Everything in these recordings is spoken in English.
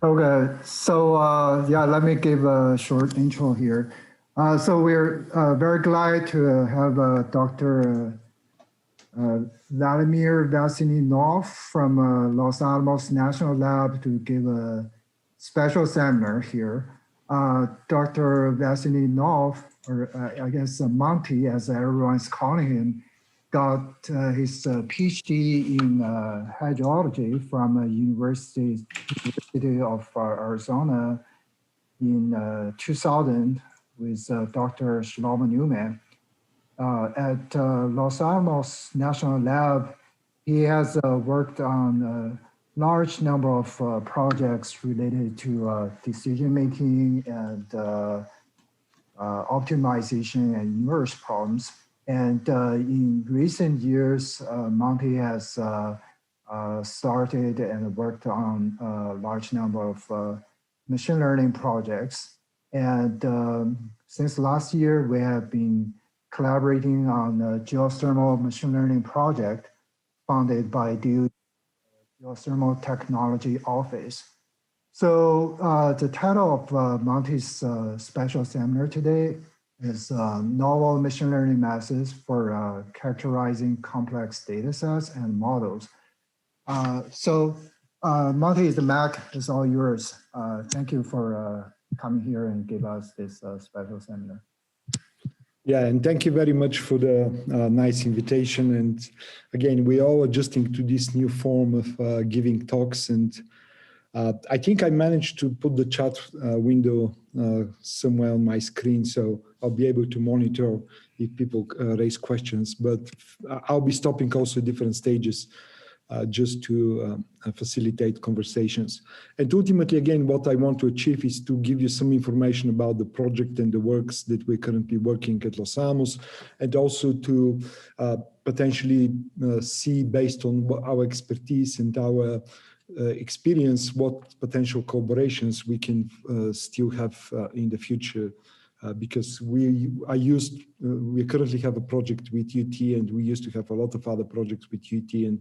Okay, so yeah, let me give a short intro here. So we're very glad to have Dr. Velimir Veselinov from Los Alamos National Lab to give a special seminar here. Dr. Veselinov, or I guess Monty, as everyone's calling him, got his PhD in hydrology from University of Arizona in 2000 with Dr. Shlomo Newman. At Los Alamos National Lab, he has worked on a large number of projects related to decision-making and optimization and inverse problems. And in recent years, Monty has started and worked on a large number of machine learning projects. And since last year, we have been collaborating on a geothermal machine learning project funded by the Geothermal Technology Office. So the title of Monty's special seminar today is Novel Machine Learning Methods for Characterizing Complex Datasets and Models. So Monty, the mic is all yours. Thank you for coming here and give us this special seminar. Yeah, and thank you very much for the nice invitation. And again, we're all adjusting to this new form of giving talks. And I think I managed to put the chat window somewhere on my screen, so I'll be able to monitor if people raise questions. But I'll be stopping also at different stages just to facilitate conversations. And ultimately, again, what I want to achieve is to give you some information about the project and the works that we're currently working at Los Alamos, and also to potentially see, based on our expertise and our experience, what potential collaborations we can still have in the future. Because we currently have a project with UT, and we used to have a lot of other projects with UT, and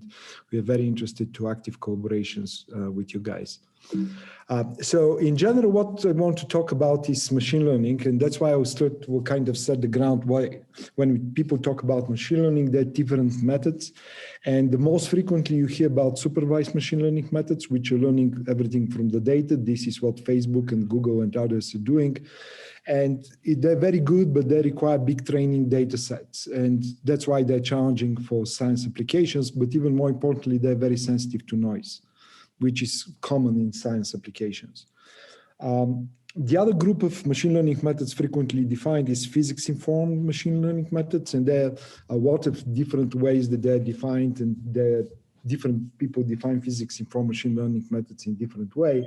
we are very interested to active collaborations with you guys. So in general, what I want to talk about is machine learning, and that's why we'll kind of set the ground. Why, when people talk about machine learning, there are different methods, and the most frequently you hear about supervised machine learning methods, which are learning everything from the data. This is what Facebook and Google and others are doing. And they're very good, but they require big training data sets. And that's why they're challenging for science applications. But even more importantly, they're very sensitive to noise, which is common in science applications. The other group of machine learning methods frequently defined is physics-informed machine learning methods. And there are a lot of different ways that they're defined, and different people define physics-informed machine learning methods in different ways.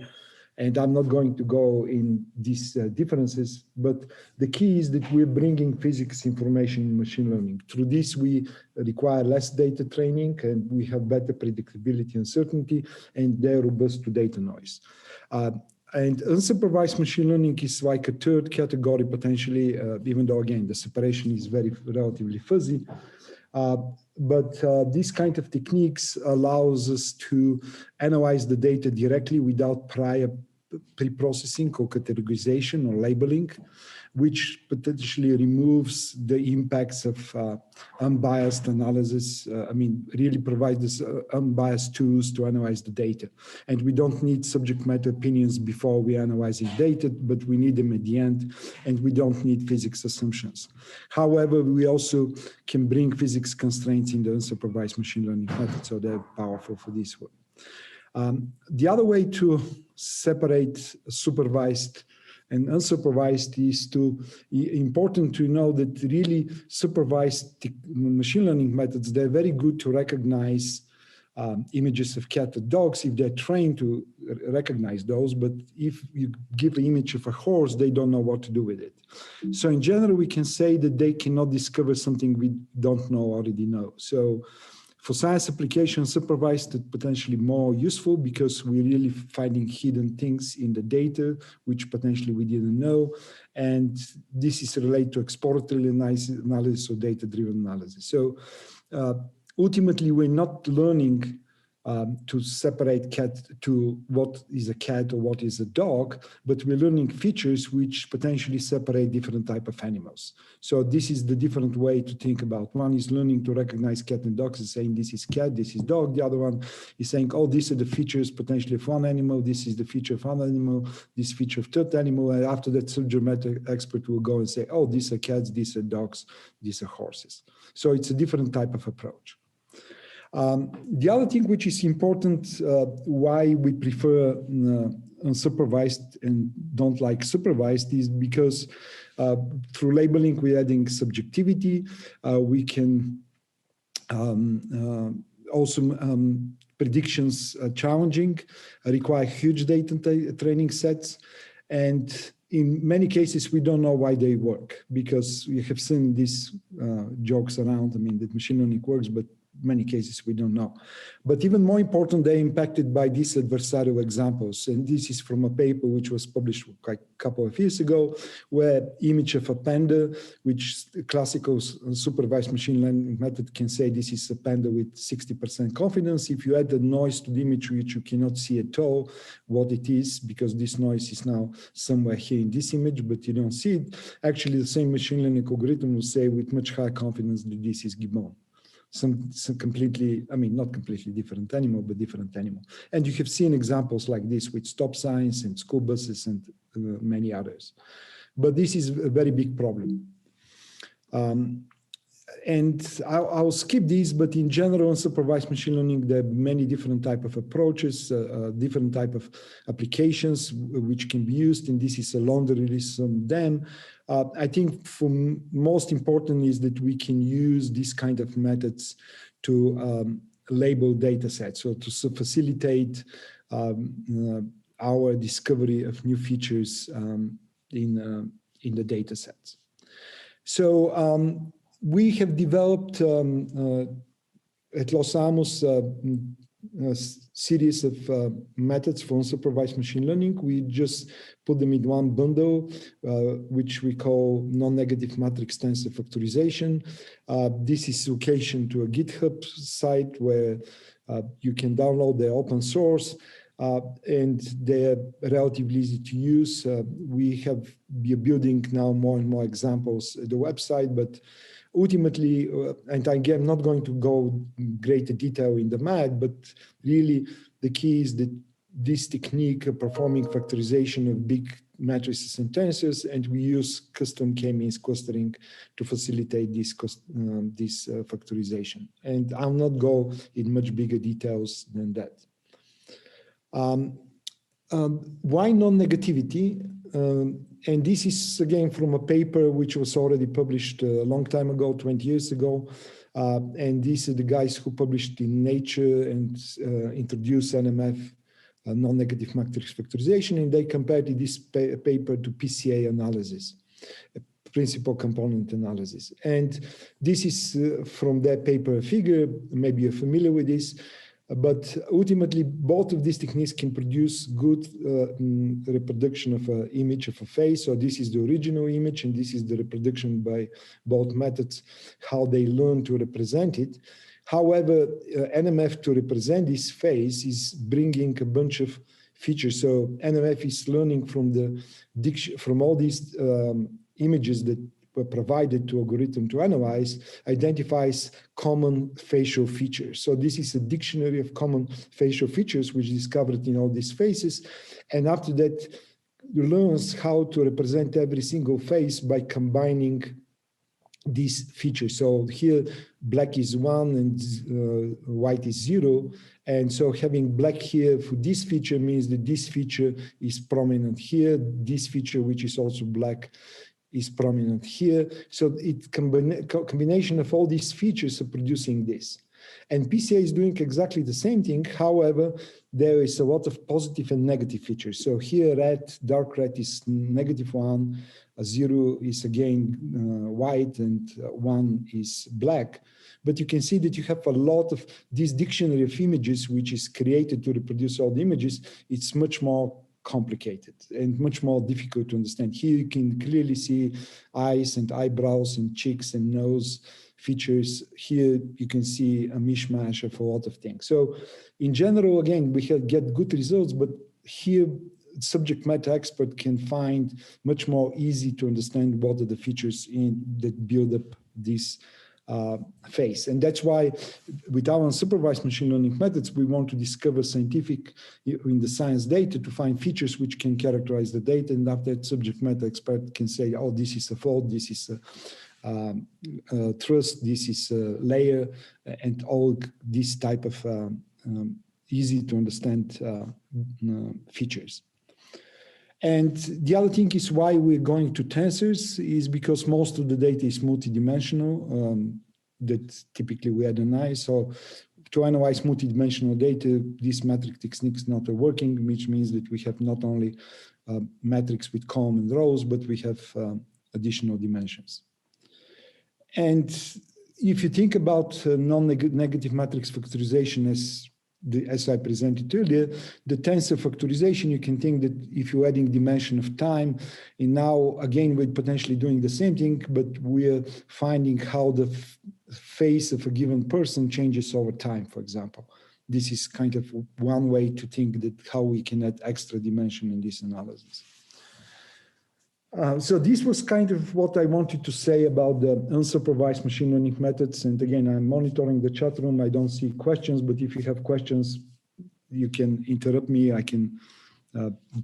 And I'm not going to go in these differences, but the key is that we're bringing physics information in machine learning. Through this, we require less data training, and we have better predictability and certainty, and they're robust to data noise. And unsupervised machine learning is like a third category potentially, even though, again, the separation is relatively fuzzy. But this kind of techniques allows us to analyze the data directly without prior pre-processing or categorization or labeling, which potentially removes the impacts of unbiased analysis. Really provides us unbiased tools to analyze the data. And we don't need subject matter opinions before we analyze the data, but we need them at the end, and we don't need physics assumptions. However, we also can bring physics constraints in the unsupervised machine learning method, so they're powerful for this one. The other way to separate supervised and unsupervised is important to know that really supervised machine learning methods, they're very good to recognize images of cat or dogs if they're trained to recognize those. But if you give the image of a horse, they don't know what to do with it. So in general, we can say that they cannot discover something we don't already know. So for science applications, supervised is potentially more useful because we're really finding hidden things in the data, which potentially we didn't know. And this is related to exploratory analysis or data-driven analysis. So ultimately, we're not learning to separate cat to what is a cat or what is a dog, but we're learning features which potentially separate different type of animals. So this is the different way to think about. One is learning to recognize cat and dogs and saying this is cat, this is dog. The other one is saying, oh, these are the features potentially of one animal, this is the feature of one animal, this feature of third animal, and after that subject matter expert will go and say, oh, these are cats, these are dogs, these are horses. So it's a different type of approach. The other thing which is important, why we prefer unsupervised and don't like supervised, is because through labeling we're adding subjectivity. We can also predictions are challenging, require huge data training sets, and in many cases we don't know why they work, because we have seen these jokes around. I mean, that machine learning works, but many cases we don't know. But even more important, they're impacted by these adversarial examples. And this is from a paper which was published a couple of years ago, where image of a panda, which classical supervised machine learning method can say this is a panda with 60% confidence. If you add the noise to the image, which you cannot see at all what it is, because this noise is now somewhere here in this image, but you don't see it, actually the same machine learning algorithm will say with much higher confidence that this is gibbon. Some completely, I mean, not completely different animal, but different animal. And you have seen examples like this with stop signs and school buses and many others. But this is a very big problem. And I'll skip these, but in general, unsupervised machine learning, there are many different type of approaches, different type of applications which can be used, and this is a laundry list of them. I think for most important is that we can use these kind of methods to label data sets, so to facilitate our discovery of new features in the data sets. So we have developed at Los Alamos a series of methods for unsupervised machine learning. We just put them in one bundle, which we call non-negative matrix tensor factorization. This is location to a GitHub site where you can download the open source, and they're relatively easy to use. We are building now more and more examples at the website, but ultimately, and again, I'm not going to go in greater detail in the math, but really the key is that this technique of performing factorization of big matrices and tensors, and we use custom k-means clustering to facilitate this factorization. And I'll not go in much bigger details than that. Why non-negativity? And this is again from a paper which was already published a long time ago, 20 years ago. And these are the guys who published in Nature and introduced NMF, non-negative matrix factorization, and they compared this paper to PCA analysis, principal component analysis. And this is from their paper figure, maybe you're familiar with this. But ultimately, both of these techniques can produce good reproduction of an image of a face. So this is the original image, and this is the reproduction by both methods, how they learn to represent it. However, NMF to represent this face is bringing a bunch of features. So NMF is learning from all these images that were provided to algorithm to analyze, identifies common facial features. So this is a dictionary of common facial features which is discovered in all these faces. And after that, it learns how to represent every single face by combining these features. So here, black is 1 and white is 0. And so having black here for this feature means that this feature is prominent here. This feature, which is also black, is prominent here. So it's combination of all these features are producing this. And PCA is doing exactly the same thing. However, there is a lot of positive and negative features. So here red, dark red is -1, 0 is again white, and 1 is black. But you can see that you have a lot of this dictionary of images, which is created to reproduce all the images. It's much more complicated and much more difficult to understand. Here you can clearly see eyes and eyebrows and cheeks and nose features. Here you can see a mishmash of a lot of things. So in general, again, we get good results, but here subject matter expert can find much more easy to understand what are the features that build up this phase. And that's why with our unsupervised machine learning methods, we want to discover scientific in the science data to find features which can characterize the data. And after that, subject matter expert can say, oh, this is a fault, this is a trust, this is a layer, and all this type of easy to understand features. And the other thing is why we're going to tensors is because most of the data is multidimensional, that typically we analyze. So to analyze multidimensional data, this metric techniques not working, which means that we have not only metrics with column and rows, but we have additional dimensions. And if you think about non-negative matrix factorization as I presented earlier, the tensor factorization, you can think that if you're adding dimension of time, and now again, we're potentially doing the same thing, but we're finding how the face of a given person changes over time, for example. This is kind of one way to think that how we can add extra dimension in this analysis. So this was kind of what I wanted to say about the unsupervised machine learning methods. And again, I'm monitoring the chat room. I don't see questions, but if you have questions, you can interrupt me. I can,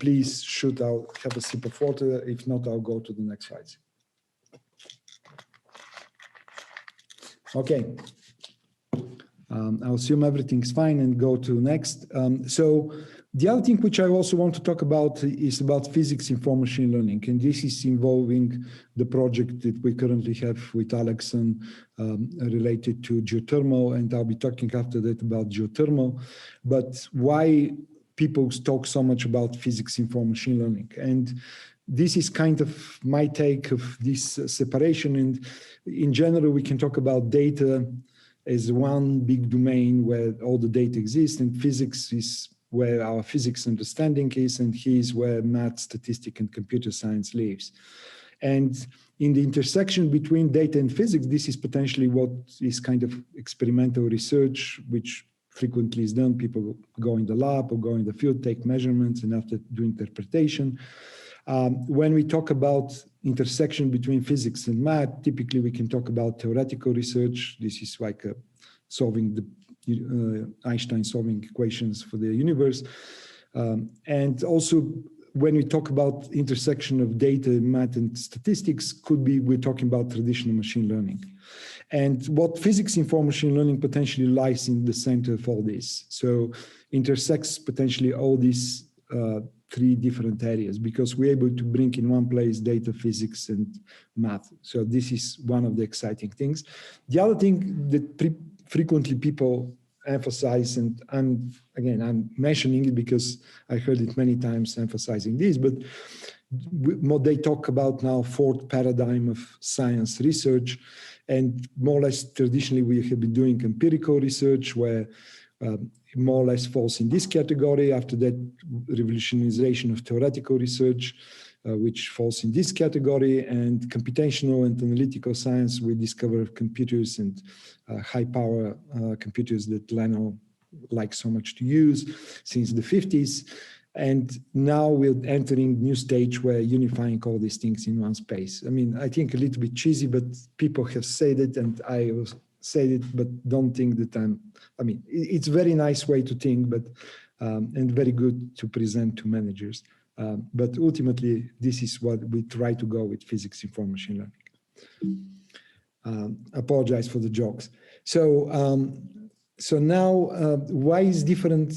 please shoot. I'll have a sip of water. If not, I'll go to the next slides. Okay. I'll assume everything's fine and go to next. So the other thing which I also want to talk about is about physics-informed machine learning. And this is involving the project that we currently have with Alex and related to geothermal. And I'll be talking after that about geothermal. But why people talk so much about physics-informed machine learning? And this is kind of my take of this separation. And in general, we can talk about data as one big domain where all the data exists, and physics is where our physics understanding is, and here's where math, statistics, and computer science lives. And in the intersection between data and physics, this is potentially what is kind of experimental research, which frequently is done. People go in the lab or go in the field, take measurements, and after do interpretation. When we talk about intersection between physics and math, typically we can talk about theoretical research. This is like solving the Einstein solving equations for the universe. And also when we talk about intersection of data, math, and statistics, could be we're talking about traditional machine learning. And what physics-informed machine learning potentially lies in the center of all this. So intersects potentially all these three different areas, because we're able to bring in one place data, physics, and math. So this is one of the exciting things. The other thing that frequently people emphasize, and I'm mentioning it because I heard it many times emphasizing this, but what they talk about now, fourth paradigm of science research, and more or less traditionally we have been doing empirical research where more or less falls in this category. After that, revolutionization of theoretical research, which falls in this category, and computational and analytical science, we discover computers and high power computers that Leno likes so much to use since the 50s. And now we're entering new stage where unifying all these things in one space. I mean, I think a little bit cheesy, but people have said it, and I was said it, but don't think that I mean, it's a very nice way to think, but and very good to present to managers. But ultimately, this is what we try to go with physics-informed machine learning. Apologize for the jokes. So now, why is different?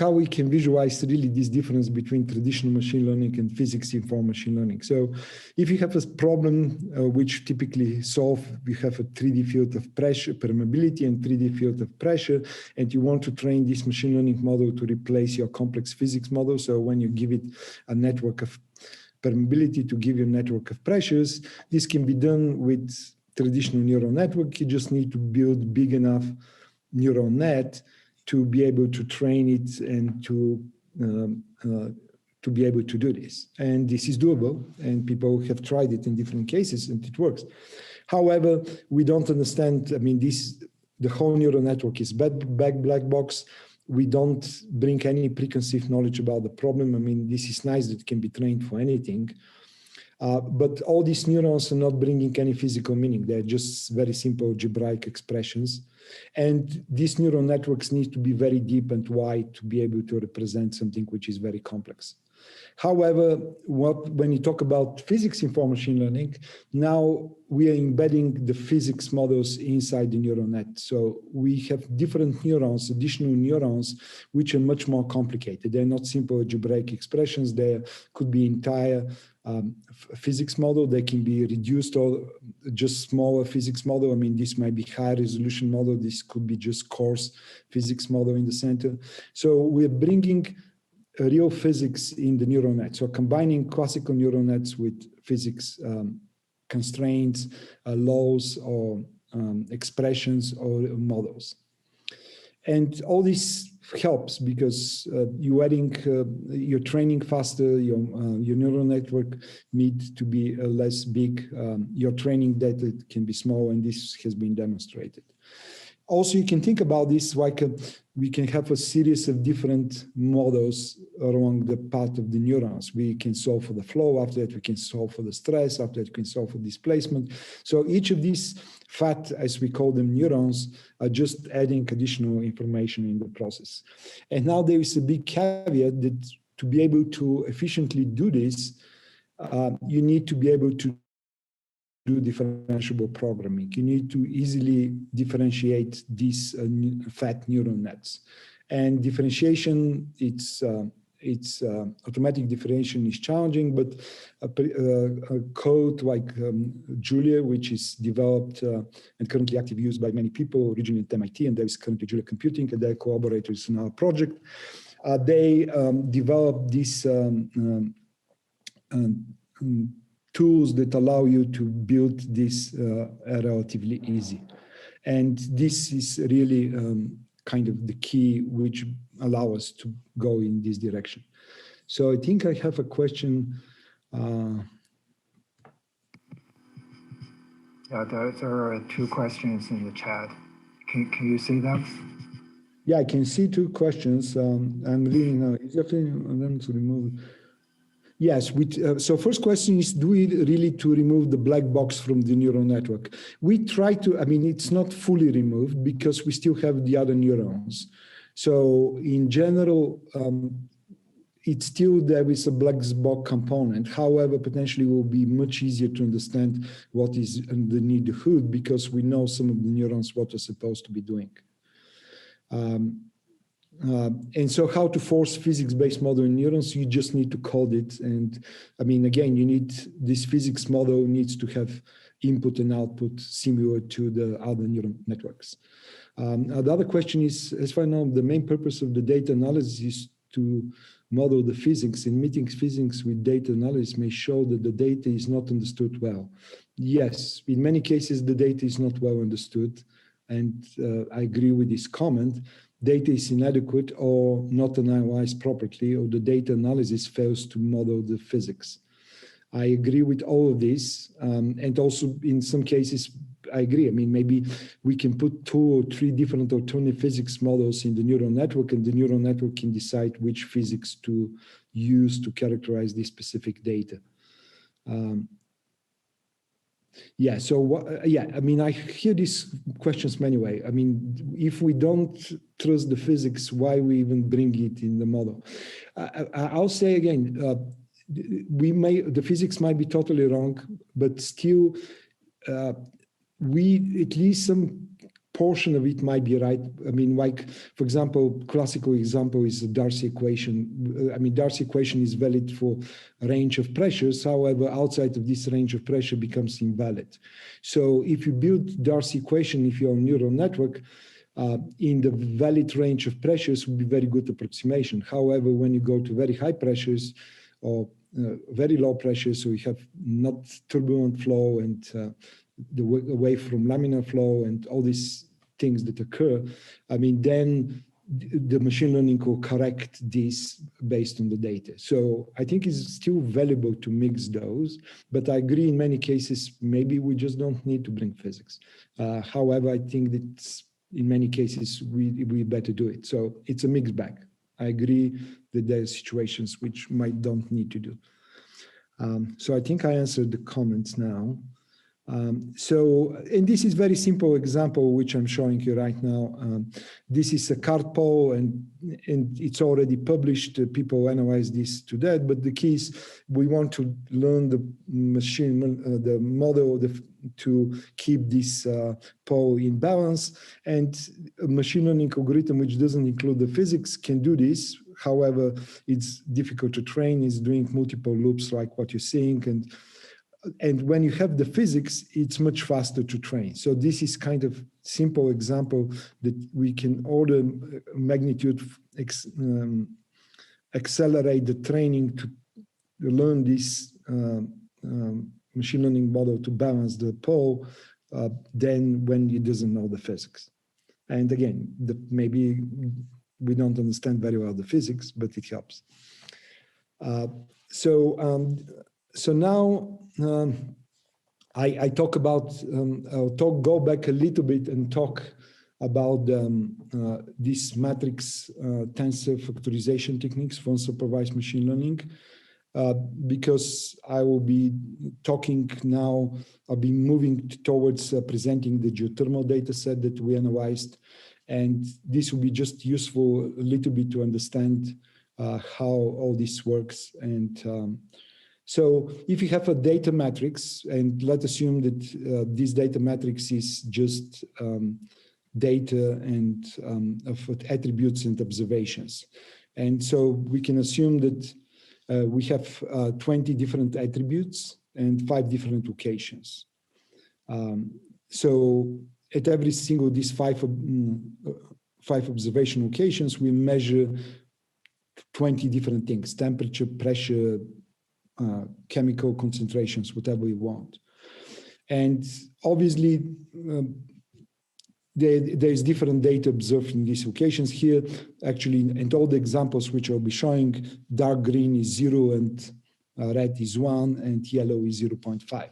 How we can visualize really this difference between traditional machine learning and physics-informed machine learning? So, if you have a problem which typically solve, you have a 3D field of pressure, permeability, and 3D field of pressure, and you want to train this machine learning model to replace your complex physics model. So, when you give it a network of permeability to give you a network of pressures, this can be done with traditional neural network. You just need to build big enough neural net to be able to train it and to to be able to do this. And this is doable, and people have tried it in different cases, and it works. However, we don't understand, I mean, the whole neural network is black box. We don't bring any preconceived knowledge about the problem. I mean, this is nice that it can be trained for anything. But all these neurons are not bringing any physical meaning. They're just very simple algebraic expressions. And these neural networks need to be very deep and wide to be able to represent something which is very complex. However, when you talk about physics-informed machine learning, now we are embedding the physics models inside the neural net. So we have different neurons, additional neurons, which are much more complicated. They're not simple algebraic expressions. There could be entire physics model. They can be reduced or just smaller physics model. I mean, this might be high resolution model. This could be just coarse physics model in the center. So we're bringing real physics in the neural net. So combining classical neural nets with physics constraints, laws, or expressions or models. And all this helps because you're training faster, your neural network needs to be less big, your training data can be small, and this has been demonstrated. Also, you can think about this like we can have a series of different models along the path of the neurons. We can solve for the flow, after that we can solve for the stress, after that we can solve for displacement. So each of these fat, as we call them, neurons, are just adding additional information in the process. And now there is a big caveat that to be able to efficiently do this, you need to be able to do differentiable programming. You need to easily differentiate these fat neural nets. And differentiation, it's automatic differentiation is challenging, but a code like Julia, which is developed and currently actively used by many people, originally at MIT, and there is currently Julia Computing, and their collaborators in our project. They developed these tools that allow you to build this relatively easy. And this is really kind of the key which allow us to go in this direction. So I think I have a question. Yeah, there are two questions in the chat. Can you see them? Yeah, I can see two questions. I'm reading now. Is there them to remove? Yes, so first question is, do we really to remove the black box from the neural network? We try to, I mean, it's not fully removed because we still have the other neurons. So in general, it's still there is a black box component. However, potentially it will be much easier to understand what is underneath the hood because we know some of the neurons what are supposed to be doing. And so how to force physics-based model in neurons, you just need to code it. And I mean, again, you need, this physics model needs to have input and output similar to the other neural networks. The other question is, as far as I know, the main purpose of the data analysis is to model the physics, and meeting physics with data analysis may show that the data is not understood well. Yes, in many cases, the data is not well understood. And I agree with this comment. Data is inadequate or not analyzed properly, or the data analysis fails to model the physics. I agree with all of this. And also in some cases, I agree. I mean, maybe we can put 2 or 3 different alternative physics models in the neural network, and the neural network can decide which physics to use to characterize this specific data. Yeah, so yeah, I mean, I hear these questions many ways. I mean, if we don't trust the physics, why we even bring it in the model? I'll say again, the physics might be totally wrong, but still, at least some portion of it might be right. I mean, like, for example, classical example is the Darcy equation. I mean, Darcy equation is valid for a range of pressures. However, outside of this range of pressure becomes invalid. So if you build Darcy equation, if you're a neural network, in the valid range of pressures would be very good approximation. However, when you go to very high pressures or very low pressures, so you have not turbulent flow and away from laminar flow and all these things that occur, I mean, then the machine learning will correct this based on the data. So I think it's still valuable to mix those, but I agree in many cases, maybe we just don't need to bring physics. However, I think that in many cases, we better do it. So it's a mixed bag. I agree that there are situations which might don't need to do. So I think I answered the comments now. And this is very simple example, which I'm showing you right now. This is a card poll, and it's already published. People analyze this to that, but the key is we want to learn the machine, the model to keep this poll in balance. And a machine learning algorithm, which doesn't include the physics, can do this. However, it's difficult to train. It's doing multiple loops like what you're seeing, and when you have the physics, it's much faster to train. So this is kind of simple example that we can order magnitude, accelerate the training to learn this machine learning model to balance the poll than when it doesn't know the physics. And again, maybe we don't understand very well the physics, but it helps. So now I talk about, go back a little bit and talk about this matrix tensor factorization techniques for unsupervised machine learning, because I will be talking now, I'll be moving towards presenting the geothermal data set that we analyzed. And this will be just useful a little bit to understand how all this works. And so if you have a data matrix, and let's assume that this data matrix is just data and of attributes and observations. And so we can assume that we have 20 different attributes and 5 different locations. So at every single of these 5 observation locations, we measure 20 different things: temperature, pressure, chemical concentrations, whatever we want. And obviously, there is different data observed in these locations here. Actually, in all the examples which I'll be showing, dark green is 0 and red is 1 and yellow is 0.5.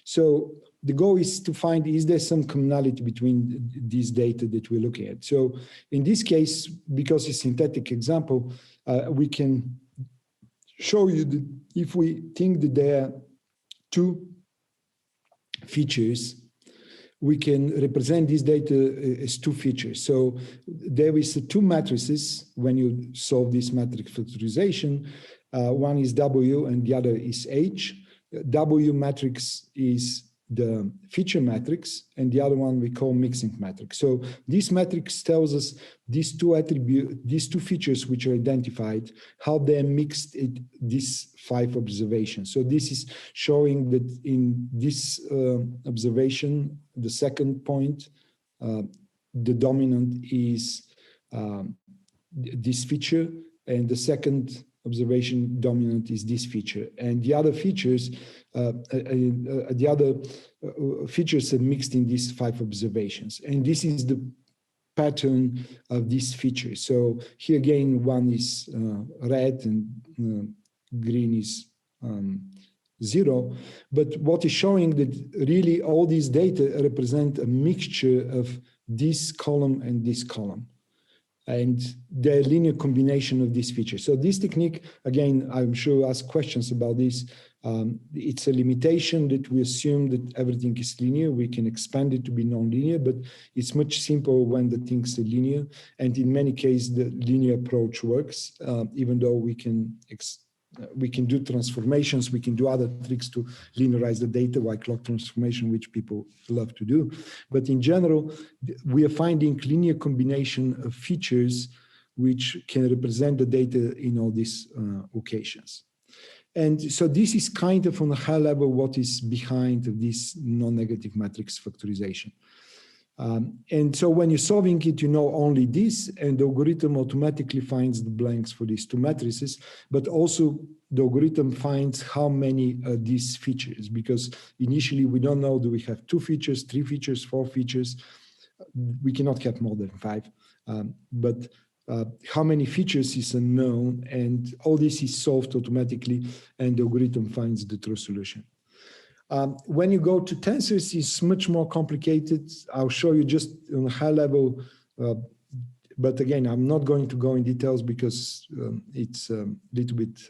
So the goal is to find, is there some commonality between these data that we're looking at? So in this case, because it's a synthetic example, we can show you that if we think that there are 2 features, we can represent this data as 2 features. So there is 2 matrices when you solve this matrix factorization. One is W and the other is H. W matrix is the feature matrix, and the other one we call mixing matrix. So this matrix tells us these 2 features which are identified, how they're mixed in these 5 observations. So this is showing that in this observation, the second point, the dominant is this feature, and the second observation dominant is this feature, and the other features, features are mixed in these 5 observations, and this is the pattern of these features. So here again, one is red and green is 0, but what is showing that really all these data represent a mixture of this column and this column, and the linear combination of these features. So this technique, again, I'm sure ask questions about this. It's a limitation that we assume that everything is linear. We can expand it to be nonlinear, but it's much simpler when the things are linear. And in many cases, the linear approach works, even though we can do transformations, we can do other tricks to linearize the data, like log transformation, which people love to do. But in general, we are finding linear combination of features which can represent the data in all these locations. And so this is kind of on a high level what is behind this non-negative matrix factorization. And so when you're solving it, you know only this, and the algorithm automatically finds the blanks for these 2 matrices, but also the algorithm finds how many these features, because initially we don't know, do we have 2 features, 3 features, 4 features? We cannot have more than 5. But how many features is unknown, and all this is solved automatically, and the algorithm finds the true solution. When you go to tensors, it's much more complicated. I'll show you just on a high level, but again, I'm not going to go in details because it's a little bit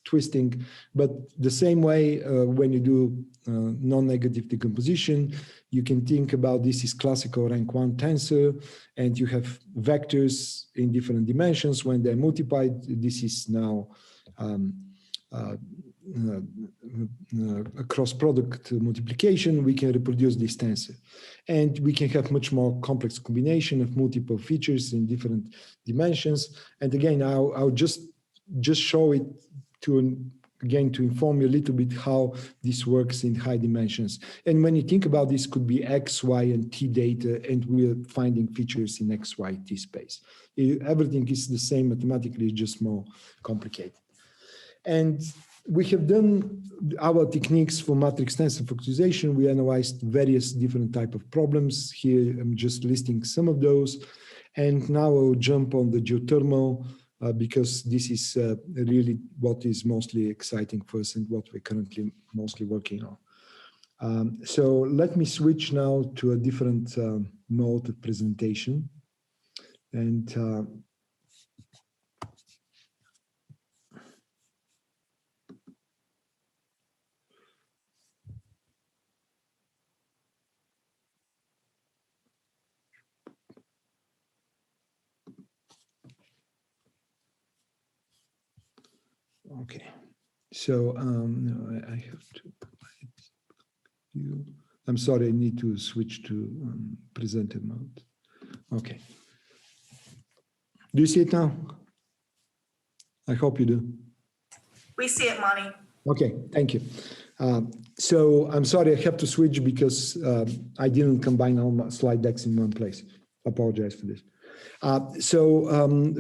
twisting. But the same way when you do non-negative decomposition, you can think about this is classical rank 1 tensor, and you have vectors in different dimensions. When they're multiplied, this is now a cross-product multiplication. We can reproduce this tensor, and we can have much more complex combination of multiple features in different dimensions. And again, I'll just show it to inform you a little bit how this works in high dimensions. And when you think about this, could be X, Y, and T data, and we're finding features in X, Y, T space. Everything is the same mathematically, just more complicated. And we have done our techniques for matrix tensor factorization. We analyzed various different type of problems. Here, I'm just listing some of those. And now I'll jump on the geothermal because this is really what is mostly exciting for us and what we're currently mostly working on. So let me switch now to a different mode of presentation. And okay, so no, I have to provide you. I'm sorry, I need to switch to presenter mode. Okay. Do you see it now? I hope you do. We see it, Monty. Okay, thank you. So I'm sorry, I have to switch because I didn't combine all my slide decks in one place. I apologize for this. So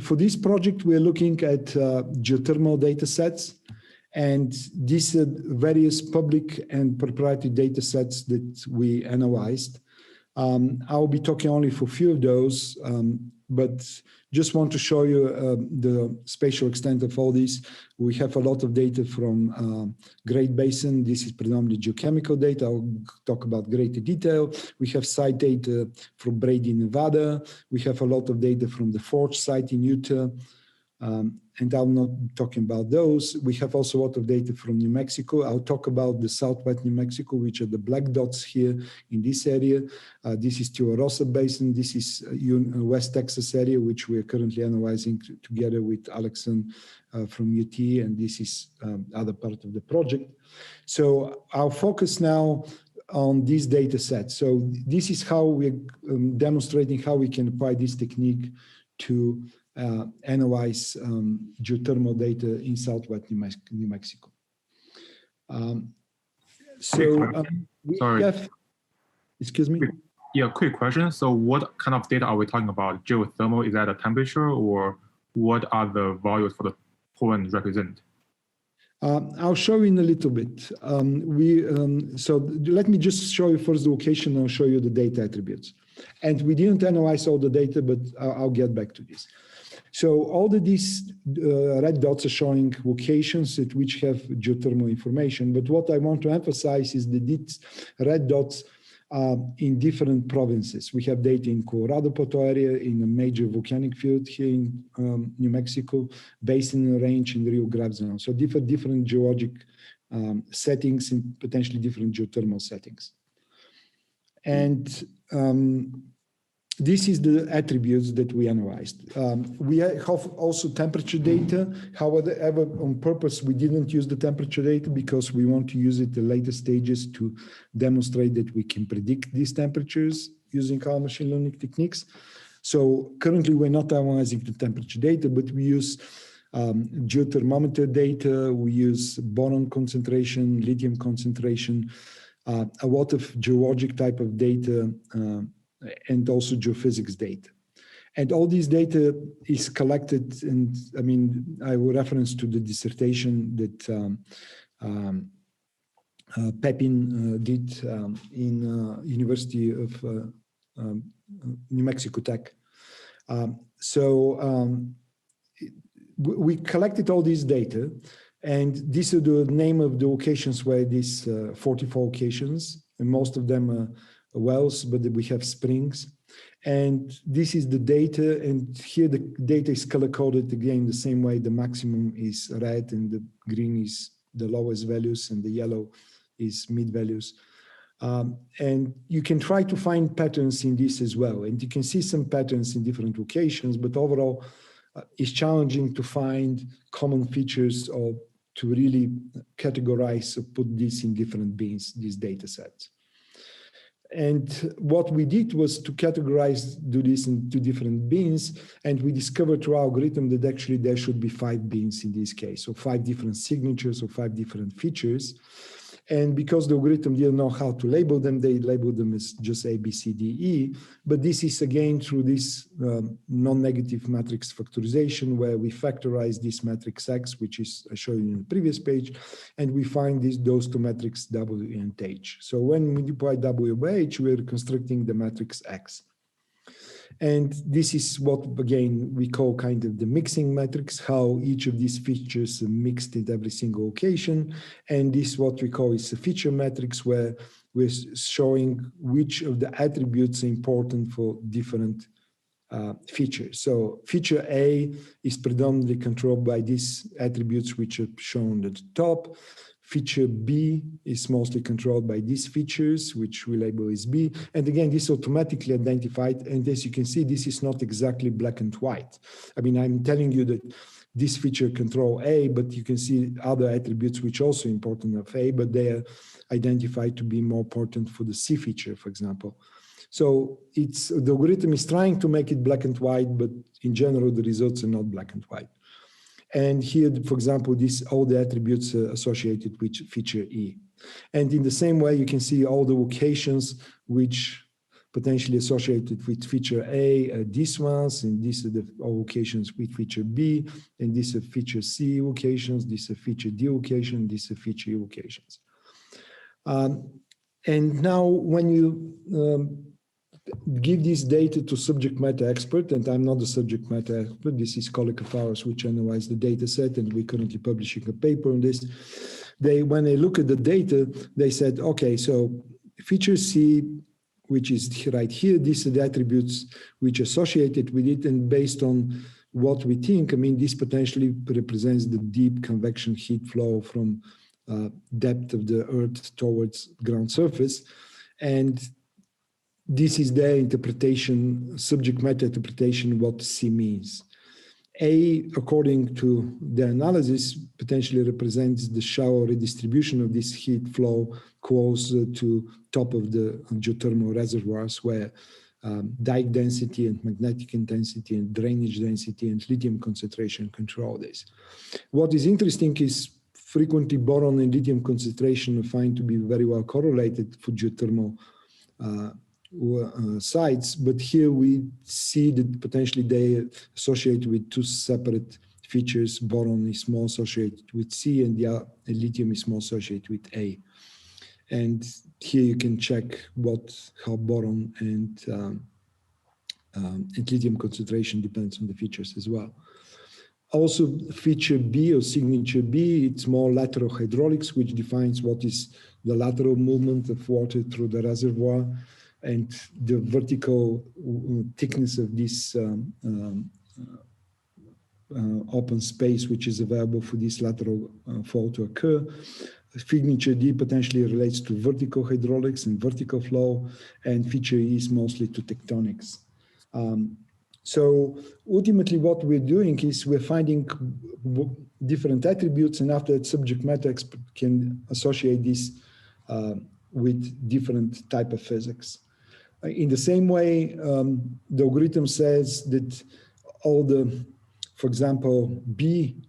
for this project, we're looking at geothermal data sets, and these are various public and proprietary data sets that we analyzed. I'll be talking only for a few of those, but just want to show you the spatial extent of all these. We have a lot of data from Great Basin. This is predominantly geochemical data. I'll talk about greater detail. We have site data from Brady, Nevada. We have a lot of data from the Forge site in Utah. And I'm not talking about those. We have also a lot of data from New Mexico. I'll talk about the Southwest New Mexico, which are the black dots here in this area. This is Tularosa Basin. This is West Texas area, which we are currently analyzing together with Alexon from UT, and this is other part of the project. So I'll focus now on these data sets. So this is how we're demonstrating how we can apply this technique to analyze geothermal data in Southwest New Mexico. Sorry. Excuse me? Yeah, quick question. So what kind of data are we talking about? Geothermal, is that a temperature, or what are the values for the point represent? I'll show you in a little bit. So let me just show you first the location, and I'll show you the data attributes. And we didn't analyze all the data, but I'll get back to this. So all these red dots are showing locations at which have geothermal information. But what I want to emphasize is that these red dots are in different provinces. We have data in Colorado Plateau area, in a major volcanic field here in New Mexico, Basin Range in the Rio Grande zone. So different geologic settings and potentially different geothermal settings. And this is the attributes that we analyzed. We have also temperature data. However, on purpose, we didn't use the temperature data because we want to use it at the later stages to demonstrate that we can predict these temperatures using our machine learning techniques. So currently, we're not analyzing the temperature data, but we use geothermometer data. We use boron concentration, lithium concentration, a lot of geologic type of data, and also geophysics data. And all these data is collected, and I mean, I will reference to the dissertation that Pepin did in University of New Mexico Tech. We collected all these data, and these are the name of the locations where these 44 locations, and most of them are wells, but we have springs. And this is the data, and here the data is color-coded again the same way. The maximum is red, and the green is the lowest values, and the yellow is mid values. And you can try to find patterns in this as well. And you can see some patterns in different locations, but overall it's challenging to find common features or to really categorize or put this in different bins, these data sets. And what we did was to do this into different bins, and we discovered through our algorithm that actually there should be 5 bins in this case, so 5 different signatures or 5 different features. And because the algorithm didn't know how to label them, they labeled them as just A, B, C, D, E. But this is again through this non-negative matrix factorization, where we factorize this matrix X, which is I showed you in the previous page, and we find those 2 matrices W and H. So when we multiply W by H, we're constructing the matrix X. And this is what, again, we call kind of the mixing matrix, how each of these features are mixed in every single location. And this what we call is a feature matrix, where we're showing which of the attributes are important for different features. So feature A is predominantly controlled by these attributes which are shown at the top. Feature B is mostly controlled by these features, which we label as B. And again, this is automatically identified. And as you can see, this is not exactly black and white. I mean, I'm telling you that this feature control A, but you can see other attributes which are also important of A, but they are identified to be more important for the C feature, for example. So the algorithm is trying to make it black and white, but in general, the results are not black and white. And here, for example, all the attributes are associated with feature E. And in the same way, you can see all the locations which potentially associated with feature A, these ones, and these are the locations with feature B, and these are feature C locations, these are feature D location, these are feature E locations. And now when you give this data to subject matter expert, and I'm not a subject matter expert, this is colleague of ours which analyze the data set, and we're currently publishing a paper on this. When they look at the data, they said, okay, so feature C, which is right here, these are the attributes which are associated with it, and based on what we think, I mean, this potentially represents the deep convection heat flow from depth of the Earth towards ground surface. And this is their interpretation, subject matter interpretation, what C means. A, according to the analysis, potentially represents the shallow redistribution of this heat flow closer to top of the geothermal reservoirs, where dike density and magnetic intensity and drainage density and lithium concentration control this. What is interesting is frequently boron and lithium concentration are found to be very well correlated for geothermal sites, but here we see that potentially they associate with 2 separate features. Boron is more associated with C, and the lithium is more associated with A. And here you can check how boron and lithium concentration depends on the features as well. Also, feature B or signature B, it's more lateral hydraulics, which defines what is the lateral movement of water through the reservoir, and the vertical thickness of this open space which is available for this lateral flow to occur. Signature D potentially relates to vertical hydraulics and vertical flow, and feature E is mostly to tectonics. So ultimately what we're doing is we're finding different attributes, and after that subject matter expert can associate this with different type of physics. In the same way, the algorithm says that all the, for example, B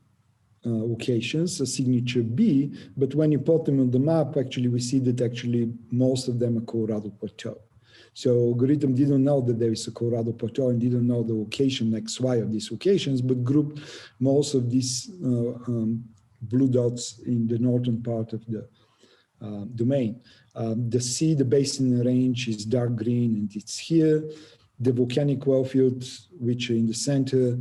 locations, a signature B, but when you plot them on the map, actually we see that actually most of them are Colorado Plateau. So algorithm didn't know that there is a Colorado Plateau and didn't know the location XY of these locations, but grouped most of these blue dots in the northern part of the domain. The C, the basin range, is dark green, and it's here. the volcanic well fields, which are in the center,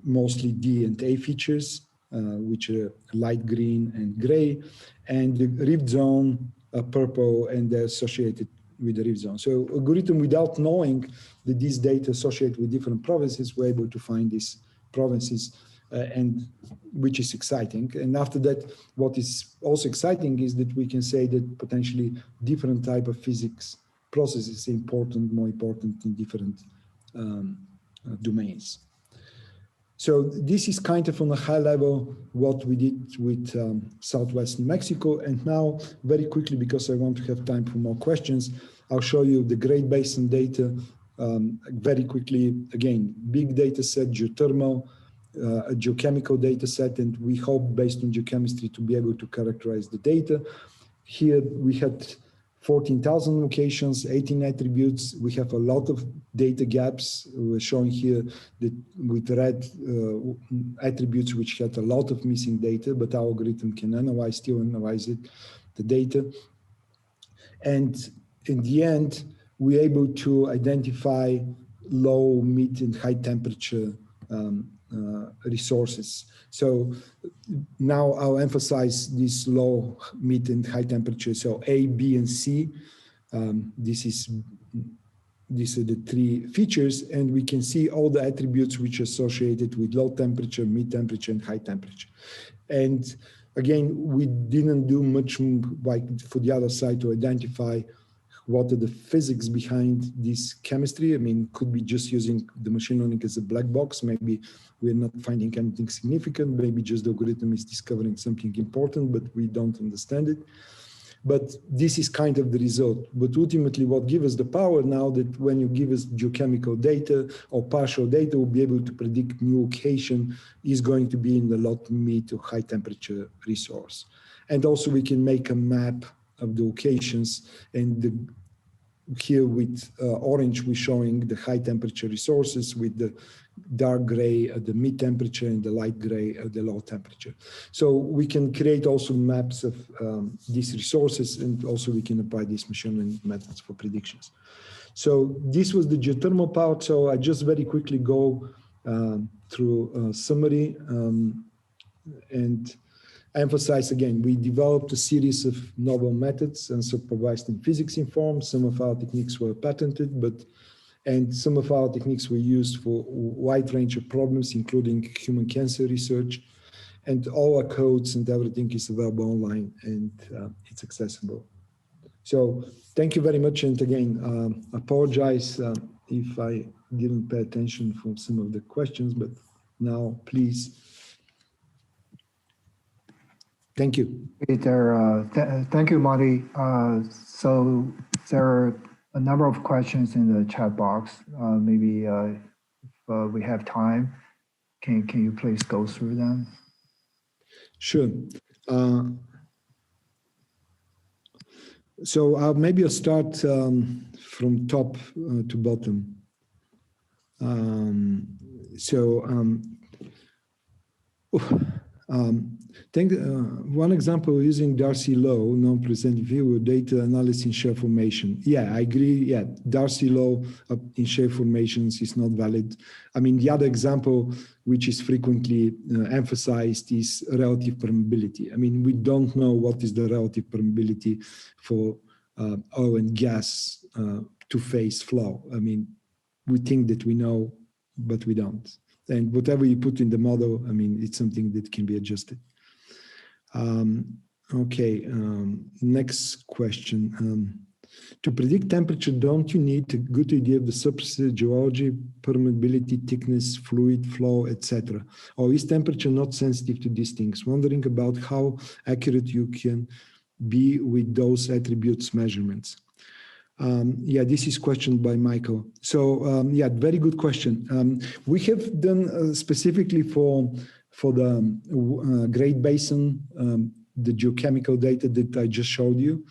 mostly D and A features, which are light green and gray, and the rift zone, purple, and they're associated with the rift zone. So algorithm, without knowing that these data associate with different provinces, we're able to find these provinces, and which is exciting. And after that, what is also exciting is that we can say that potentially different type of physics processes important, more important in different domains. So this is kind of on a high level what we did with Southwest New Mexico. And now very quickly, because I want to have time for more questions, I'll show you the Great Basin data very quickly. Again, big data set, geothermal, a geochemical data set, and we hope based on geochemistry to be able to characterize the data. Here we had 14,000 locations, 18 attributes. We have a lot of data gaps. We're showing here that with red attributes which had a lot of missing data, but our algorithm can still analyze it, the data. And in the end, we're able to identify low, mid, and high temperature resources. So now I'll emphasize this low, mid, and high temperature. So A, B, and C. These are the three features, and we can see all the attributes which are associated with low temperature, mid temperature, and high temperature. And again, we didn't do much like for the other side to identify what are the physics behind this chemistry. I mean, could be just using the machine learning as a black box. Maybe we're not finding anything significant. Maybe just the algorithm is discovering something important, but we don't understand it. But this is kind of the result. But ultimately, what gives us the power now that when you give us geochemical data or partial data, we'll be able to predict new location is going to be in the low, mid to high temperature resource. And also we can make a map of the locations, and here with orange we're showing the high temperature resources, with the dark gray at the mid temperature and the light gray at the low temperature. So we can create also maps of these resources, and also we can apply these machine learning methods for predictions. So this was the geothermal part. So I just very quickly go through a summary and emphasize again, we developed a series of novel methods, unsupervised and physics informed. Some of our techniques were patented, and some of our techniques were used for a wide range of problems, including human cancer research. And all our codes and everything is available online, and it's accessible. So thank you very much. And again, apologize if I didn't pay attention for some of the questions, but now please. Thank you. Peter, thank you, Monty. So there are a number of questions in the chat box. Maybe if we have time, can you please go through them? Sure. So maybe I'll start from top to bottom. One example using Darcy law, non-presenting view, data analysis in share formation. Yeah, I agree. Yeah, Darcy law in share formations is not valid. I mean, the other example, which is frequently emphasized, is relative permeability. I mean, we don't know what is the relative permeability for oil and gas two-phase flow. I mean, we think that we know, but we don't. And whatever you put in the model, I mean, it's something that can be adjusted. Next question. To predict temperature, don't you need a good idea of the substrate geology, permeability, thickness, fluid flow, etc.? Or is temperature not sensitive to these things? Wondering about how accurate you can be with those attributes measurements. Yeah, this is questioned by Michael. So yeah, very good question. We have done specifically for the Great Basin, the geochemical data that I just showed you.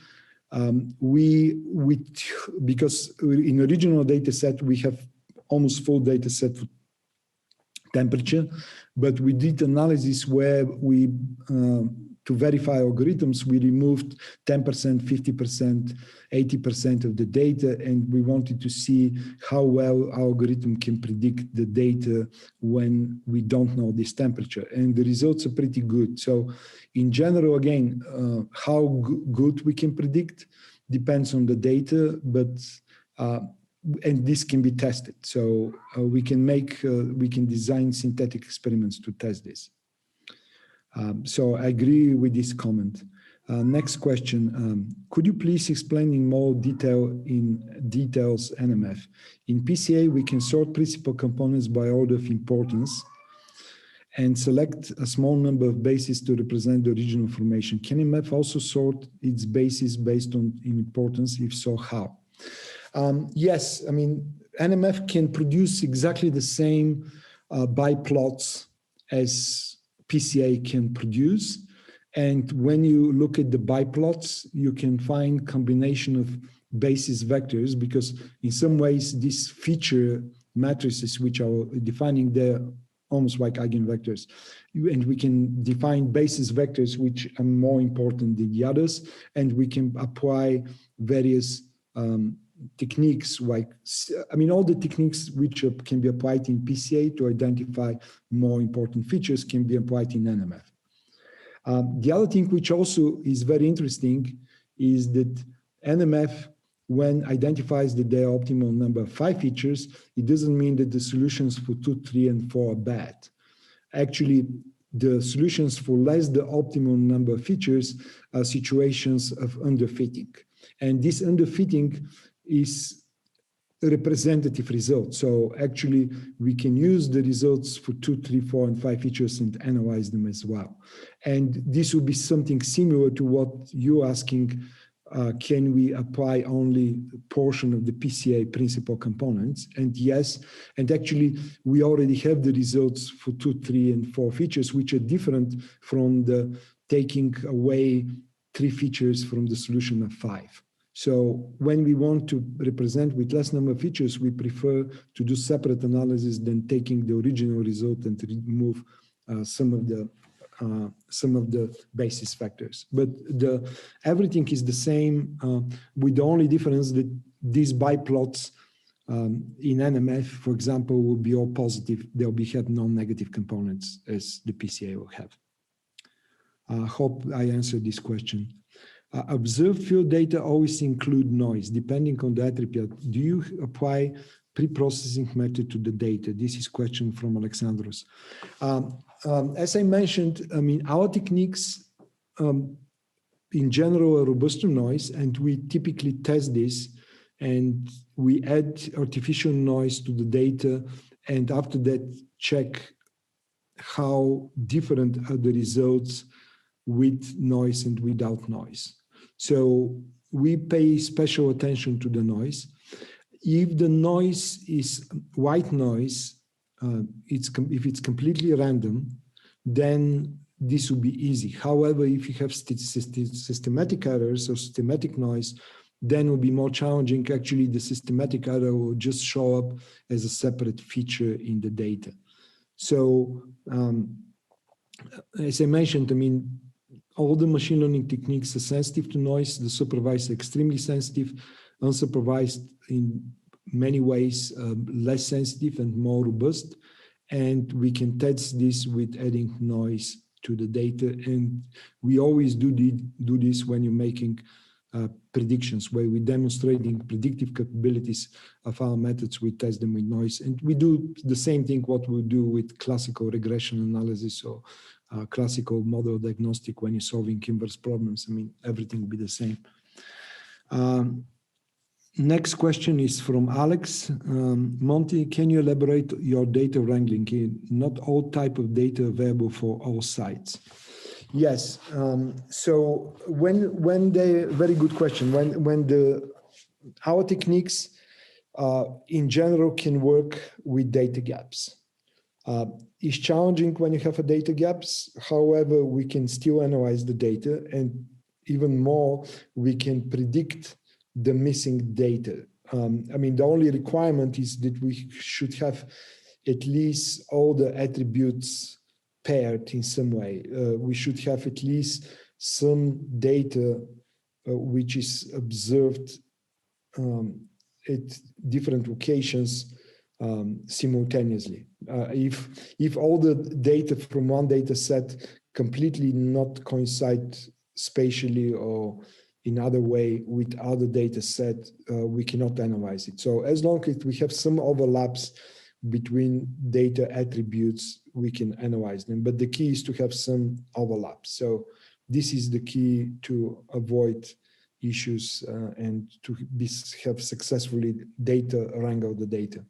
Because in the original data set, we have almost full data set for temperature, but we did analysis where we to verify algorithms, we removed 10%, 50%, 80% of the data, and we wanted to see how well our algorithm can predict the data when we don't know this temperature. And the results are pretty good. So in general, again, how good we can predict depends on the data, but and this can be tested. So we can design synthetic experiments to test this. So I agree with this comment. Next question. Could you please explain in more details NMF? In PCA, we can sort principal components by order of importance and select a small number of bases to represent the original formation. Can NMF also sort its bases based on importance? If so, how? Yes, I mean, NMF can produce exactly the same biplots as PCA can produce. And when you look at the biplots, you can find combination of basis vectors, because in some ways these feature matrices which are defining, they're almost like eigenvectors. And we can define basis vectors which are more important than the others, and we can apply various techniques, like, I mean, all the techniques which can be applied in PCA to identify more important features can be applied in NMF. The other thing which also is very interesting is that NMF, when identifies that there are optimal number of 5 features, it doesn't mean that the solutions for 2, 3, and 4 are bad. Actually, the solutions for less the optimal number of features are situations of underfitting. And this underfitting is a representative result. So actually, we can use the results for 2, 3, 4, and 5 features and analyze them as well. And this will be something similar to what you're asking. Can we apply only a portion of the PCA principal components? And yes, and actually, we already have the results for 2, 3, and 4 features, which are different from the taking away 3 features from the solution of 5. So when we want to represent with less number of features, we prefer to do separate analysis than taking the original result and to remove some of the basis factors. But everything is the same, with the only difference that these biplots in NMF, for example, will be all positive. They'll have non-negative components as the PCA will have. Hope I answered this question. Observed field data always include noise, depending on the attribute. Do you apply pre-processing method to the data? This is a question from Alexandros. As I mentioned, I mean, our techniques in general are robust to noise, and we typically test this, and we add artificial noise to the data, and after that check how different are the results with noise and without noise. So we pay special attention to the noise. If the noise is white noise, if it's completely random, then this will be easy. However, if you have systematic errors or systematic noise, then it will be more challenging. Actually, the systematic error will just show up as a separate feature in the data. So, as I mentioned, I mean, all the machine learning techniques are sensitive to noise. The supervised are extremely sensitive. Unsupervised in many ways less sensitive and more robust. And we can test this with adding noise to the data. And we always do this when you're making predictions, where we're demonstrating predictive capabilities of our methods. We test them with noise. And we do the same thing what we do with classical regression analysis or classical model diagnostic when you're solving inverse problems. I mean, everything will be the same. Next question is from Alex. Monty, can you elaborate your data wrangling? Not all type of data available for all sites. Yes. So when the very good question, when our techniques in general can work with data gaps. It's challenging when you have a data gaps. However, we can still analyze the data, and even more, we can predict the missing data. I mean, the only requirement is that we should have at least all the attributes paired in some way. We should have at least some data which is observed at different locations simultaneously. If all the data from one data set completely not coincide spatially or in other way with other data set, we cannot analyze it. So as long as we have some overlaps between data attributes, we can analyze them. But the key is to have some overlap. So this is the key to avoid issues and to have successfully data wrangle the data.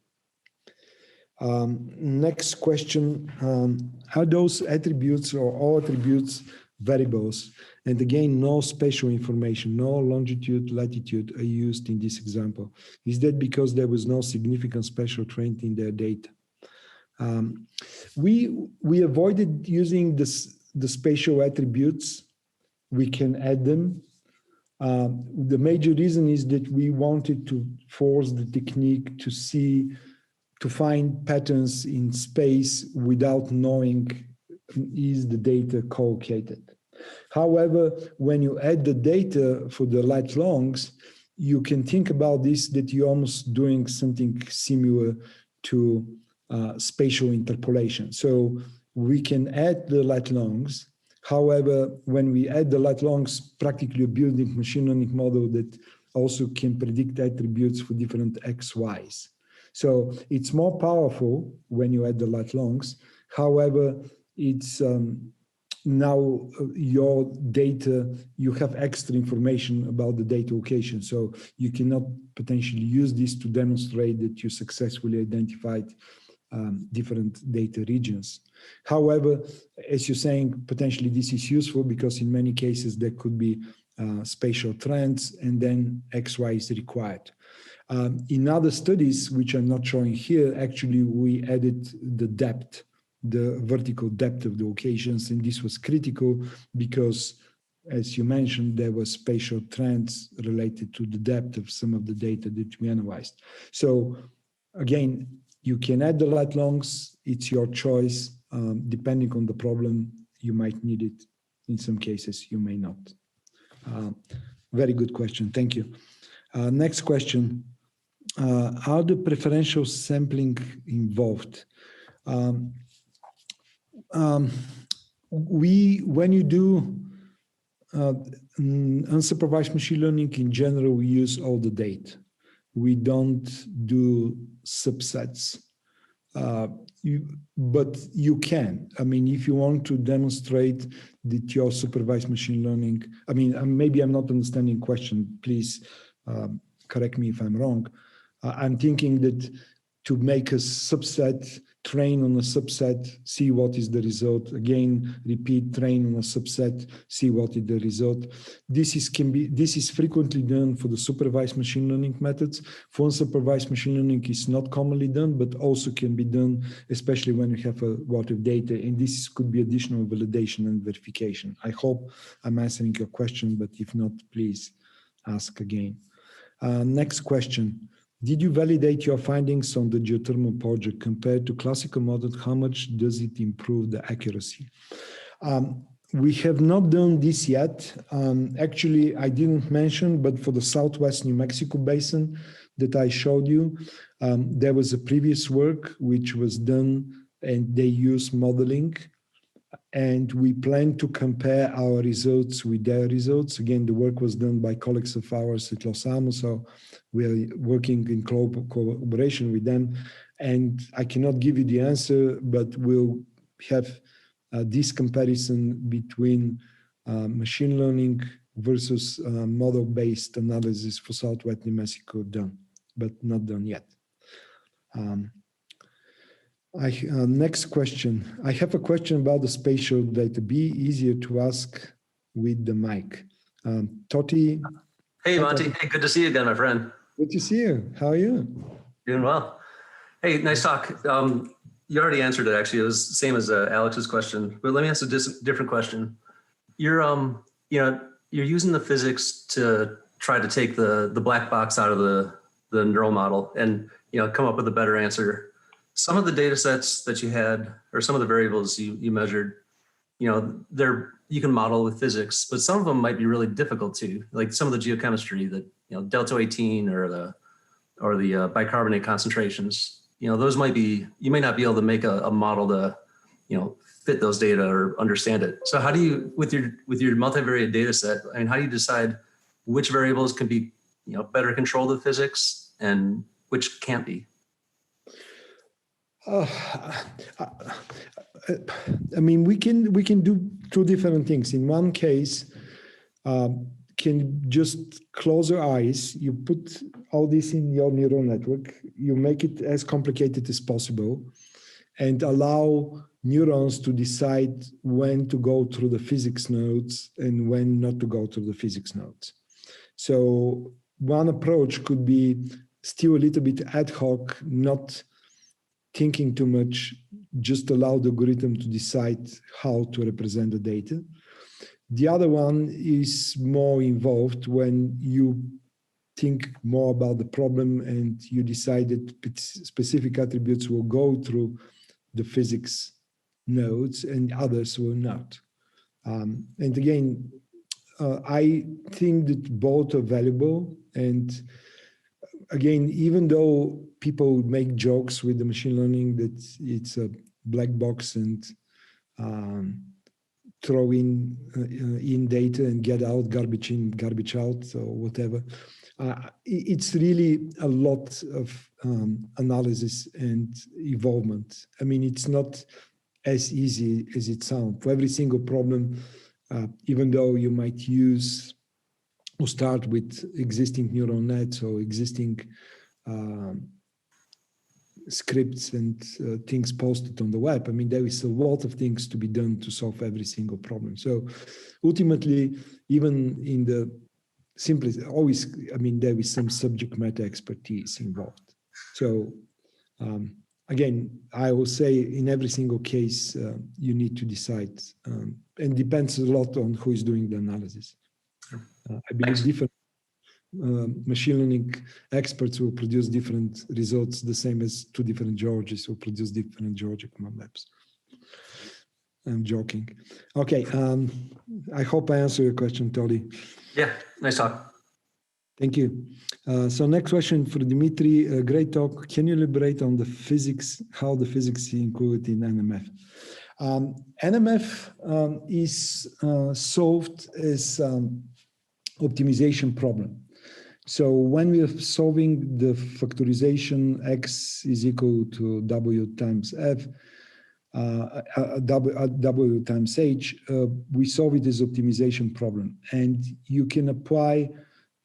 Next question, are those attributes or all attributes variables? And again, no spatial information, no longitude, latitude are used in this example. Is that because there was no significant spatial trend in their data? We avoided using the spatial attributes. We can add them. The major reason is that we wanted to force the technique to find patterns in space without knowing is the data collocated. However, when you add the data for the lat longs, you can think about this that you're almost doing something similar to spatial interpolation. So we can add the lat longs. However, when we add the lat longs, practically building machine learning model that also can predict attributes for different x, y's. So it's more powerful when you add the lat longs. However, it's now your data, you have extra information about the data location. So you cannot potentially use this to demonstrate that you successfully identified different data regions. However, as you're saying, potentially this is useful because in many cases there could be spatial trends and then XY is required. In other studies, which I'm not showing here, actually we added the depth, the vertical depth of the locations, and this was critical because, as you mentioned, there were spatial trends related to the depth of some of the data that we analyzed. So again, you can add the lat longs, it's your choice. Depending on the problem, you might need it. In some cases, you may not. Very good question, thank you. Next question, are the preferential sampling involved? When you do unsupervised machine learning, in general, we use all the data. We don't do subsets, but you can. I mean, if you want to demonstrate that your supervised machine learning, I mean, maybe I'm not understanding the question, please correct me if I'm wrong. I'm thinking that to make a subset, train on a subset, see what is the result. Again, repeat, train on a subset, see what is the result. This is frequently done for the supervised machine learning methods. For unsupervised machine learning, is not commonly done, but also can be done, especially when you have a lot of data. And this could be additional validation and verification. I hope I'm answering your question, but if not, please ask again. Next question. Did you validate your findings on the geothermal project compared to classical model? How much does it improve the accuracy? We have not done this yet. Actually, I didn't mention, but for the Southwest New Mexico basin that I showed you, there was a previous work which was done and they use modeling. And we plan to compare our results with their results. Again, the work was done by colleagues of ours at Los Alamos, so we're working in collaboration with them. And I cannot give you the answer, but we'll have this comparison between machine learning versus model-based analysis for Southwest New Mexico done, but not done yet. Next question. I have a question about the spatial data. Be easier to ask with the mic. Toti. Hey, Monty. Hey, good to see you again, my friend. Good to see you. How are you? Doing well. Hey, nice talk. You already answered it, actually. It was the same as Alex's question, but let me ask a different question. You're using the physics to try to take the black box out of the neural model and come up with a better answer. some of the data sets that you had, or some of the variables you measured, you can model with physics, but some of them might be really difficult to, like some of the geochemistry that, delta 18 or the bicarbonate concentrations, those might be, you may not be able to make a model to, fit those data or understand it. So how do you, with your multivariate data set, I mean, how do you decide which variables can be, better controlled with physics and which can't be? I mean, we can do two different things. In one case, can just close your eyes, you put all this in your neural network, you make it as complicated as possible, and allow neurons to decide when to go through the physics nodes and when not to go through the physics nodes. So one approach could be still a little bit ad hoc, not thinking too much, just allow the algorithm to decide how to represent the data. The other one is more involved when you think more about the problem and you decide that specific attributes will go through the physics nodes and others will not. And again, I think that both are valuable. And again, even though people make jokes with the machine learning that it's a black box and throw in data and get out garbage in, garbage out, or whatever. It's really a lot of analysis and involvement. I mean, it's not as easy as it sounds. For every single problem, even though you might use or start with existing neural nets or existing scripts and things posted on the web. I mean, there is a lot of things to be done to solve every single problem. So ultimately, even in the simplest, always, I mean, there is some subject matter expertise involved. So again, I will say in every single case, you need to decide, and depends a lot on who is doing the analysis. I believe different machine learning experts will produce different results, the same as two different Georges will produce different Georgic maps. I'm joking. Okay, I hope I answered your question, Tolly. Yeah, nice talk. Thank you. So next question for Dimitri. Great talk. Can you elaborate on the physics, how the physics is included in NMF? NMF is solved as optimization problem. So when we are solving the factorization x is equal to w times f, w times h, we solve it as optimization problem. And you can apply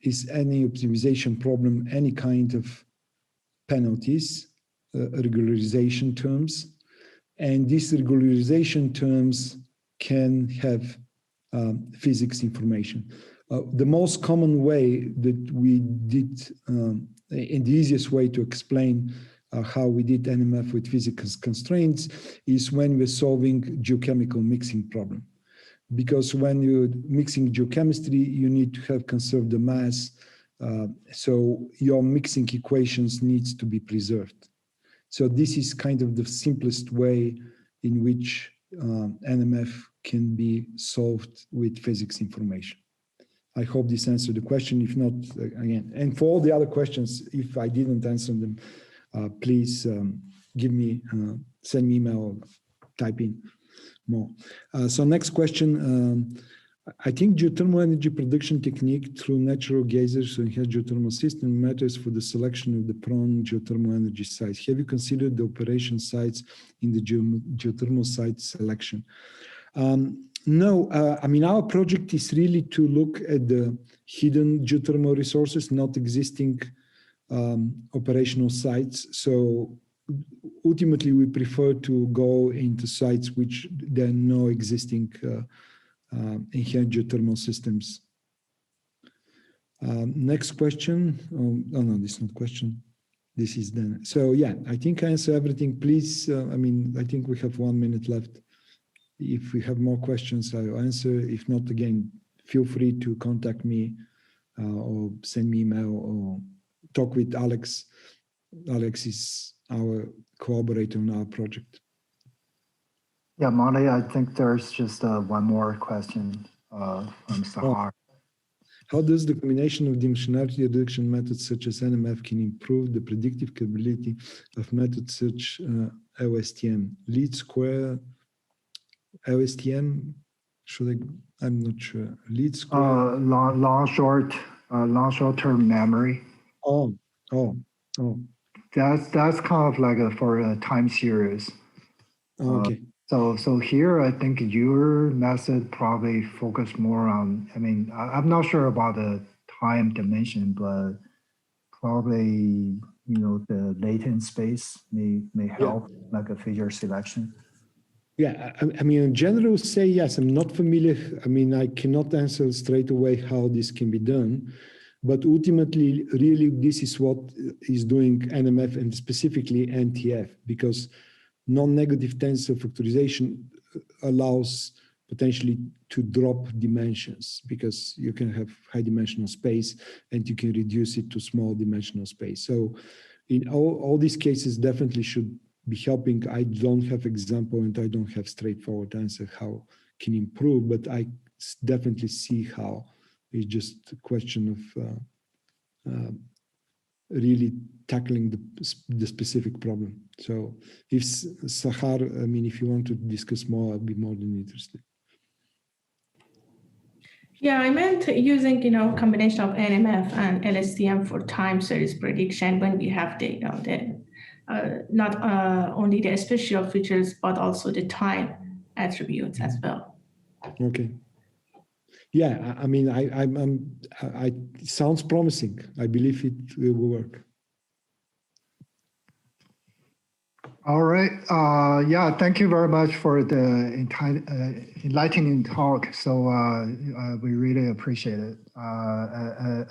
is any optimization problem, any kind of penalties, regularization terms. And these regularization terms can have physics information. The most common way that we did, and the easiest way to explain how we did NMF with physical constraints is when we're solving geochemical mixing problem. Because when you're mixing geochemistry, you need to have conserved the mass. So your mixing equations needs to be preserved. So this is kind of the simplest way in which NMF can be solved with physics information. I hope this answered the question. If not, again, and for all the other questions, if I didn't answer them, please give me, send me email or type in more. So next question. I think geothermal energy production technique through natural geysers and geothermal system matters for the selection of the prone geothermal energy sites. Have you considered the operation sites in the geothermal site selection? No, I mean, our project is really to look at the hidden geothermal resources, not existing operational sites. So ultimately, we prefer to go into sites which there are no existing inherent geothermal systems. Next question. Oh no, this is not a question. This is then. So yeah, I think I answered everything. Please, I mean, I think we have 1 minute left. If we have more questions, I'll answer. If not, again, feel free to contact me or send me email or talk with Alex. Alex is our collaborator on our project. Yeah, Monty, I think there's just one more question from Sahar. How does the combination of dimensionality reduction methods such as NMF can improve the predictive capability of methods such LSTM? Least square LSTM? I'm not sure. Least square. Long short-term memory. Oh. That's kind of like for a time series. Okay. So here, I think your method probably focus more on, I mean, I'm not sure about the time dimension, but probably, the latent space may help, like a feature selection. Yeah, I mean, in general, say yes. I'm not familiar. I mean, I cannot answer straight away how this can be done. But ultimately, really, this is what is doing NMF and specifically NTF, because non-negative tensor factorization allows potentially to drop dimensions, because you can have high dimensional space and you can reduce it to small dimensional space. So in all these cases definitely should be helping. I don't have example and I don't have straightforward answer how can improve, but I definitely see how. It's just a question of really tackling the specific problem. So if Sahar, I mean, if you want to discuss more, I'd be more than interested. Yeah, I meant using, combination of NMF and LSTM for time series prediction when we have data, not only the spatial features, but also the time attributes as well. Okay. Yeah, I mean, it sounds promising. I believe it will work. All right. Yeah, thank you very much for the enlightening talk. So we really appreciate it.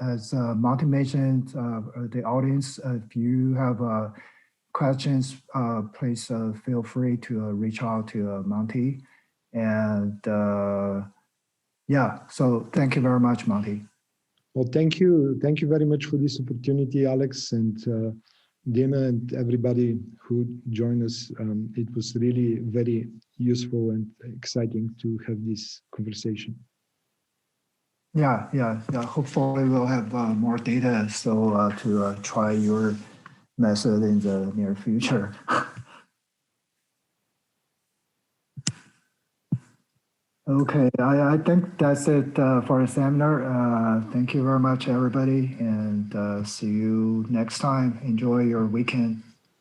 As Monty mentioned, the audience, if you have questions, please feel free to reach out to Monty. And yeah, so thank you very much, Monty. Well, thank you. Thank you very much for this opportunity, Alex, and Dina and everybody who joined us. It was really very useful and exciting to have this conversation. Yeah. Hopefully we'll have more data so to try your method in the near future. Okay, I think that's it for the seminar. Thank you very much, everybody, and see you next time. Enjoy your weekend.